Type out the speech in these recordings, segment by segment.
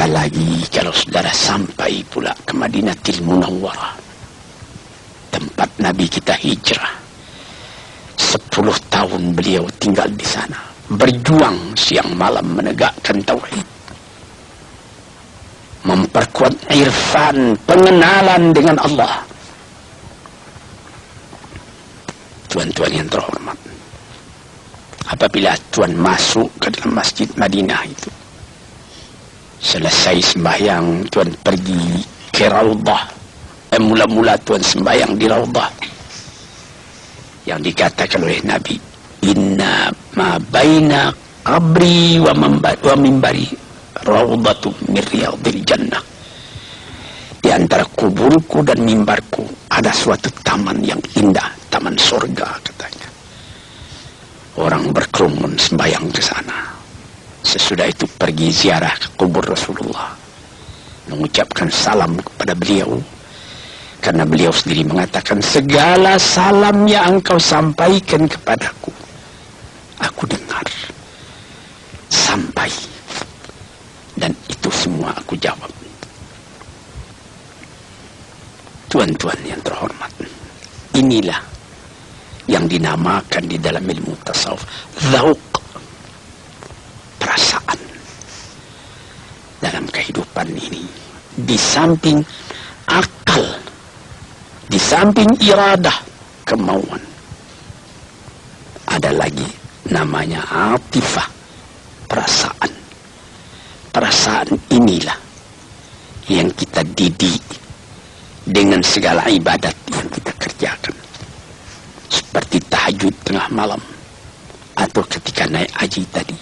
Apalagi kalau saudara sampai pula ke Madinatul Munawwarah, tempat Nabi kita hijrah. 10 tahun beliau tinggal di sana, berjuang siang malam menegakkan tauhid, memperkuat irfan, pengenalan dengan Allah. Tuan-tuan yang terhormat, apabila tuan masuk ke dalam masjid Madinah itu, selesai sembahyang, tuan pergi ke Raudah. Mula-mula tuan sembahyang di Raudah yang dikatakan oleh Nabi, inna ma baina qabri wa mimbari raudatu min riyadil jannah. Di antara kuburku dan mimbarku ada suatu taman yang indah, taman surga katanya. Orang berkerumun sembahyang ke sana. Sesudah itu pergi ziarah ke kubur Rasulullah, mengucapkan salam kepada beliau, karena beliau sendiri mengatakan, segala salam yang engkau sampaikan kepadaku, aku dengar sampai, dan itu semua aku jawab. Tuan-tuan yang terhormat, inilah yang dinamakan di dalam ilmu tasawuf dzauq, perasaan dalam kehidupan ini. Di samping akal, di samping iradah, kemauan, ada lagi namanya atifah, perasaan. Perasaan inilah yang kita didik dengan segala ibadat yang kita kerjakan, seperti tahajud tengah malam atau ketika naik haji tadi.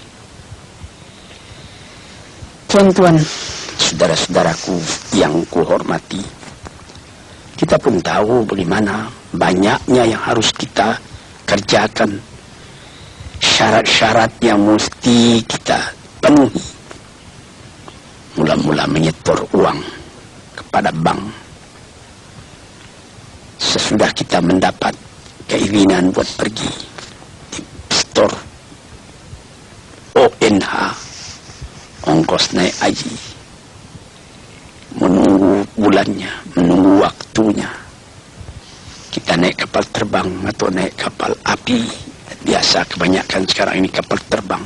Tuan-tuan, saudara-saudaraku yang kuhormati, kita pun tahu bagaimana banyaknya yang harus kita kerjakan, syarat-syarat yang mesti kita penuhi. Mula-mula menyetor uang kepada bank. Sesudah kita mendapat keinginan buat pergi di store ONH, ongkos naik haji, menunggu bulannya, menunggu waktunya. Kita naik kapal terbang atau naik kapal api. Biasa kebanyakan sekarang ini kapal terbang.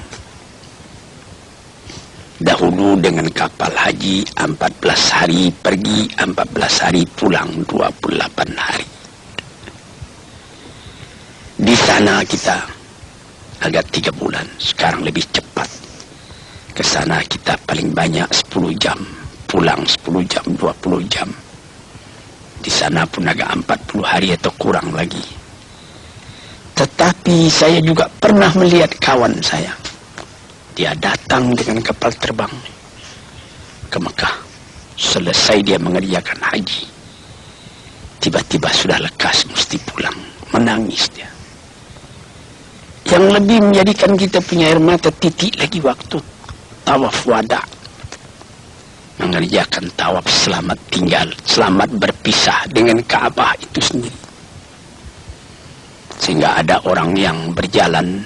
Dahulu dengan kapal haji 14 hari pergi, 14 hari pulang, 28 hari. Di sana kita agak 3 bulan, sekarang lebih cepat. Ke sana kita paling banyak 10 jam, pulang 10 jam, 20 jam. Di sana pun agak 40 hari atau kurang lagi. Tetapi saya juga pernah melihat kawan saya. Dia datang dengan kapal terbang ke Mekah. Selesai dia mengerjakan haji, tiba-tiba sudah lekas mesti pulang. Menangis dia. Yang lebih menjadikan kita punya air mata titik lagi waktu tawaf wada, mengerjakan tawaf selamat tinggal, selamat berpisah dengan Ka'bah itu sendiri. Sehingga ada orang yang berjalan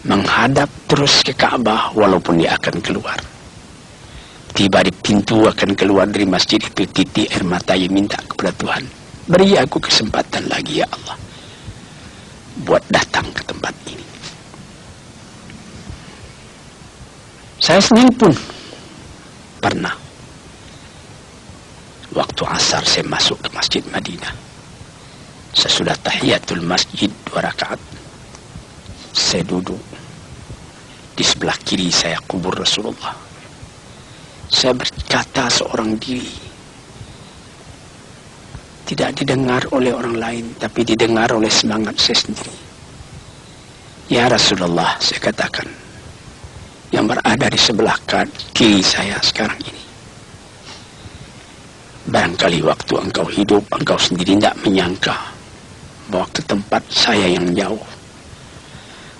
menghadap terus ke Ka'bah walaupun dia akan keluar. Tiba di pintu akan keluar dari masjid itu, titik air mata yang minta kepada Tuhan, beri aku kesempatan lagi ya Allah buat datang ke tempat ini. Saya sendiri pun pernah waktu asar saya masuk ke masjid Madinah. Sesudah tahiyatul masjid 2 rakaat, saya duduk. Di sebelah kiri saya kubur Rasulullah. Saya berkata seorang diri, tidak didengar oleh orang lain, tapi didengar oleh semangat saya sendiri. Ya Rasulullah, saya katakan, yang berada di sebelah kiri saya sekarang ini, barangkali waktu engkau hidup, engkau sendiri tidak menyangka bahwa ke tempat saya yang jauh,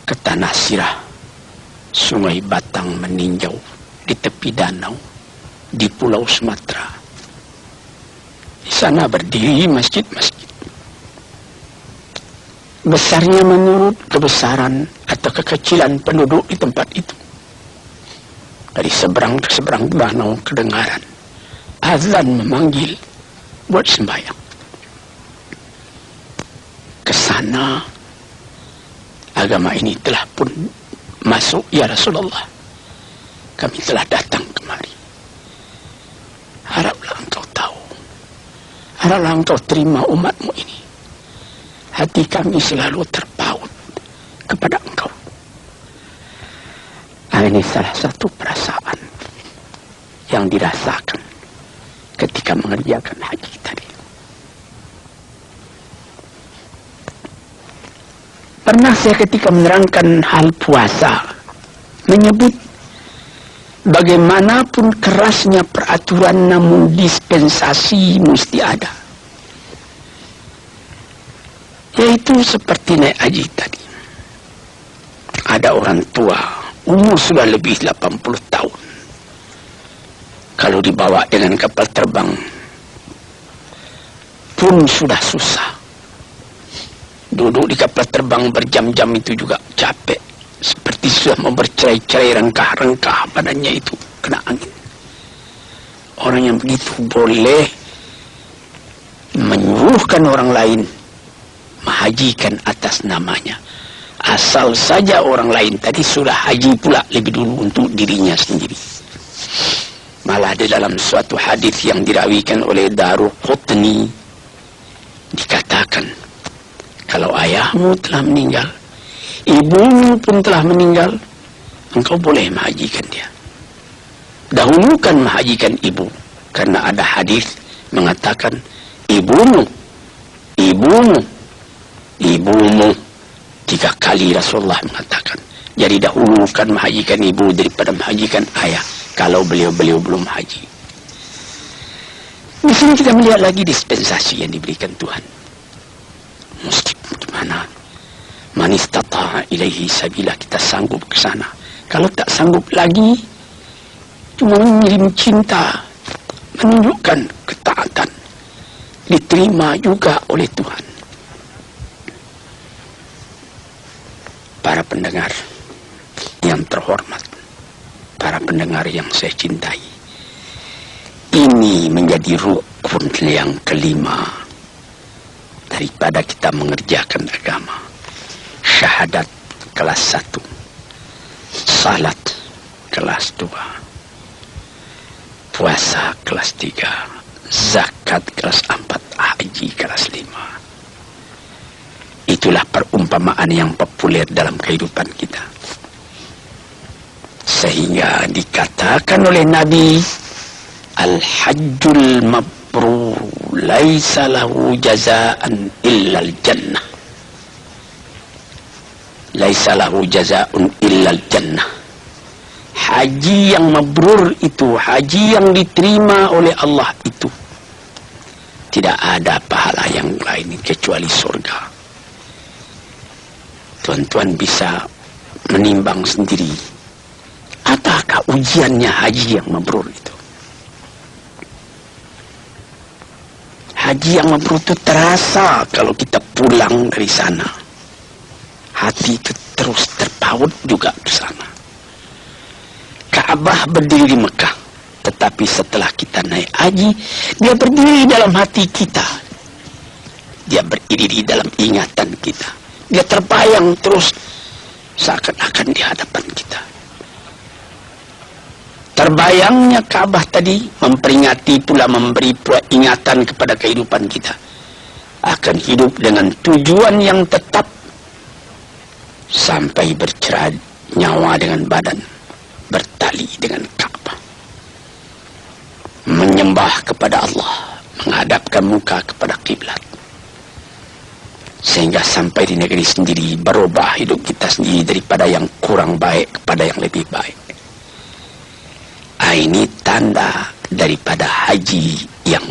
ke tanah Sirah, Sungai Batang meninjau di tepi danau, di Pulau Sumatera. Di sana berdiri masjid-masjid. Besarnya menurut kebesaran atau kekecilan penduduk di tempat itu. Dari seberang ke seberang danau kedengaran azan memanggil buat sembahyang. Kesana agama ini telah pun masuk, ya Rasulullah. Kami telah datang kemari. Haraplah engkau tahu. Haraplah engkau terima umatmu ini. Hati kami selalu terpaut kepada engkau. Ini salah satu perasaan yang dirasakan ketika mengerjakan haji tadi. Pernah saya ketika menerangkan hal puasa menyebut bagaimanapun kerasnya peraturan, namun dispensasi mesti ada. Yaitu seperti naik haji tadi. Ada orang tua umur sudah lebih 80 tahun. Kalau dibawa dengan kapal terbang pun sudah susah. Duduk di kapal terbang berjam-jam itu juga capek. Seperti sudah membercerai-cerai, rengkah-rengkah badannya itu kena angin. Orang yang begitu boleh menyuruhkan orang lain menghajikan atas namanya. Asal saja orang lain tadi sudah haji pula lebih dulu untuk dirinya sendiri. Malah di dalam suatu hadis yang dirawikan oleh Daruqutni dikatakan, kalau ayahmu telah meninggal, ibumu pun telah meninggal, engkau boleh menghajikan dia. Dahulukan menghajikan ibu, karena ada hadis mengatakan ibumu 3 kali Rasulullah mengatakan. Jadi dahulukan menghajikan ibu daripada menghajikan ayah kalau beliau-beliau belum haji. Di sini kita melihat lagi dispensasi yang diberikan Tuhan. Mesti gimana? Man istata'a ilaihi sabila, kita sanggup ke sana. Kalau tak sanggup lagi, cuma mengirim cinta, menunjukkan ketaatan, diterima juga oleh Tuhan. Para pendengar yang terhormat, para pendengar yang saya cintai, ini menjadi rukun yang kelima daripada kita mengerjakan agama. Syahadat kelas 1, salat kelas 2, puasa kelas 3, zakat kelas 4, haji kelas 5. Itulah perumpamaan yang populer dalam kehidupan kita. Sehingga dikatakan oleh Nabi, Al-Hajjul Mabrur laisa lahu jazaan illal jannah. Laisa lahu jazaun illal jannah. Haji yang mabrur itu, haji yang diterima oleh Allah itu, tidak ada pahala yang lain kecuali surga. Tuan-tuan bisa menimbang sendiri, apakah ujiannya haji yang mabrur itu? Haji yang mabrur itu terasa kalau kita pulang dari sana. Hati itu terus terpaut juga ke sana. Ka'bah berdiri di Mekah, tetapi setelah kita naik haji, dia berdiri dalam hati kita. Dia berdiri di dalam ingatan kita. Dia terbayang terus seakan-akan di hadapan kita. Terbayangnya Ka'bah tadi memperingati pula, memberi pula ingatan kepada kehidupan kita. Akan hidup dengan tujuan yang tetap sampai bercerai nyawa dengan badan, bertali dengan Ka'bah. Menyembah kepada Allah, menghadapkan muka kepada kiblat. Sehingga sampai di negeri sendiri berubah hidup kita sendiri daripada yang kurang baik kepada yang lebih baik. Ini tanda daripada haji yang